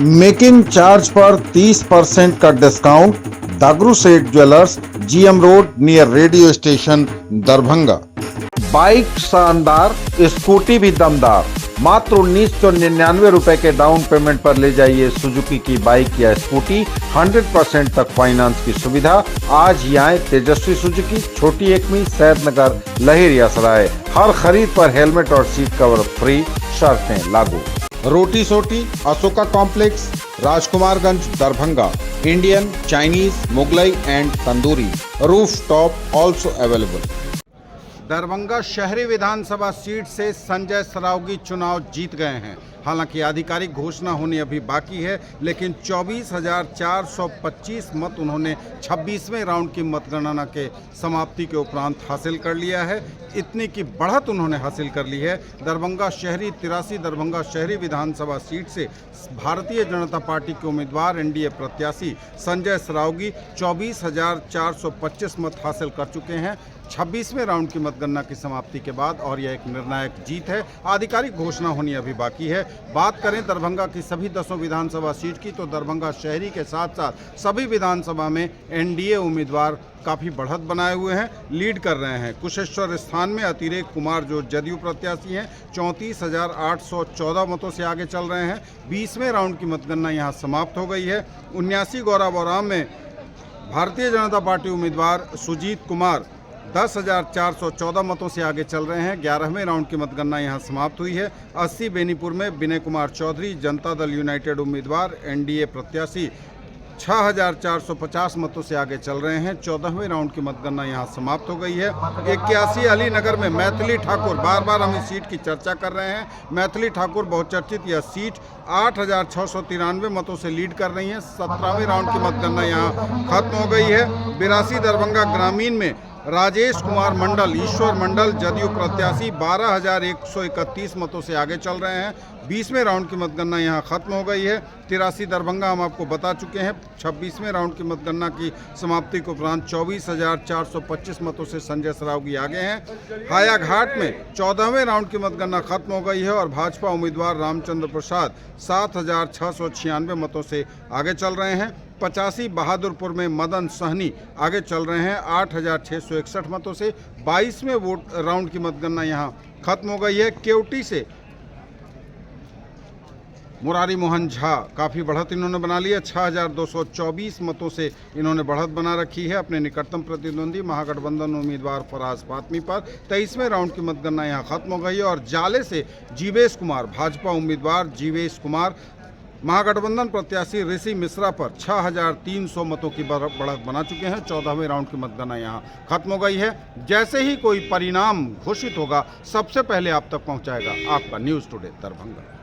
Making charge पर 30% का discount. दागरू सेठ jewellers, GM road near radio station, Darbhanga. Bike शानदार, स्कूटी भी दमदार। मात्र 1999 रुपए के डाउन पेमेंट पर ले जाइए सुजुकी की बाइक या स्कूटी। 100% तक फाइनेंस की सुविधा। आज ही आए तेजस्वी सुजुकी, छोटी एकमी, सैदनगर, लहेरियासराय। हर खरीद पर हेलमेट और सीट कवर फ्री, शर्तें लागू। Roti Soti, Ashoka complex, Rajkumarganj, Darbhanga. Indian, Chinese, Mughlai and tandoori. Roof top also available. Darbhanga शहरी विधानसभा सीट से संजय सरावगी चुनाव जीत गए हैं। हालांकि आधिकारिक घोषणा होनी अभी बाकी है, लेकिन 24,425 मत उन्होंने 26वें राउंड की मतगणना के समाप्ति के उपरांत हासिल कर लिया है। इतनी की बढ़त उन्होंने हासिल कर ली है। दरभंगा शहरी 83 दरभंगा शहरी विधानसभा सीट से भारतीय जनता पार्टी के उम्मीदवार एनडीए प्रत्याशी संजय सरावगी 24,425 मत हासिल कर चुके हैं 26वें राउंड की मतगणना की समाप्ति के बाद, और यह एक निर्णायक जीत है। आधिकारिक घोषणा होनी अभी बाकी है। बात करें दरभंगा की सभी 10 विधानसभा सीट की, तो दरभंगा शहरी के साथ साथ सभी विधानसभा में एनडीए उम्मीदवार काफ़ी बढ़त बनाए हुए हैं, लीड कर रहे हैं। कुशेश्वर स्थान में अतिरेक कुमार जो जदयू प्रत्याशी हैं 34,814 मतों से आगे चल रहे हैं। 20वें राउंड की मतगणना यहां समाप्त हो गई है। 79 गौराबोराम में भारतीय जनता पार्टी उम्मीदवार सुजीत कुमार 10,414 मतों से आगे चल रहे हैं। 11वें राउंड की मतगणना यहां समाप्त हुई है। 80 बेनीपुर में विनय कुमार चौधरी जनता दल यूनाइटेड उम्मीदवार एनडीए प्रत्याशी 6,450 मतों से आगे चल रहे हैं। 14वें राउंड की मतगणना यहां समाप्त हो गई है। 81 अलीनगर में मैथिली ठाकुर, बार बार हम इस सीट की चर्चा कर रहे हैं, मैथिली ठाकुर बहुचर्चित यह सीट 8,693 मतों से लीड कर रही हैं। 17वें राउंड की मतगणना यहां खत्म हो गई है। 82 दरभंगा ग्रामीण में राजेश कुमार मंडल, ईश्वर मंडल जदयू प्रत्याशी 12,131 मतों से आगे चल रहे हैं। 20वें राउंड की मतगणना यहां खत्म हो गई है। 83 दरभंगा हम आपको बता चुके हैं। 26वें राउंड की मतगणना की समाप्ति के उपरांत 24,425 मतों से संजय सरावगी आगे हैं। हायाघाट में 14वें राउंड की मतगणना खत्म हो गई है और भाजपा उम्मीदवार रामचंद्र प्रसाद 7,696 मतों से आगे चल रहे हैं। 85 बहादुरपुर में मदन सहनी आगे चल रहे हैं 8,661 मतों से। 22वें राउंड की मतगणना यहां खत्म हो गई है। केवटी से मुरारी मोहन झा काफ़ी बढ़त इन्होंने बना ली है। 6,224 मतों से इन्होंने बढ़त बना रखी है अपने निकटतम प्रतिद्वंदी महागठबंधन उम्मीदवार फराज फातमी पर। 23वें राउंड की मतगणना यहां खत्म हो गई है और जाले से जीवेश कुमार, भाजपा उम्मीदवार जीवेश कुमार महागठबंधन प्रत्याशी ऋषि मिश्रा पर 6,300 मतों की बढ़त बना चुके हैं। 14वें राउंड की मतगणना यहां खत्म हो गई है। जैसे ही कोई परिणाम घोषित होगा सबसे पहले आप तक पहुंचाएगा आपका न्यूज़ टुडे दरभंगा।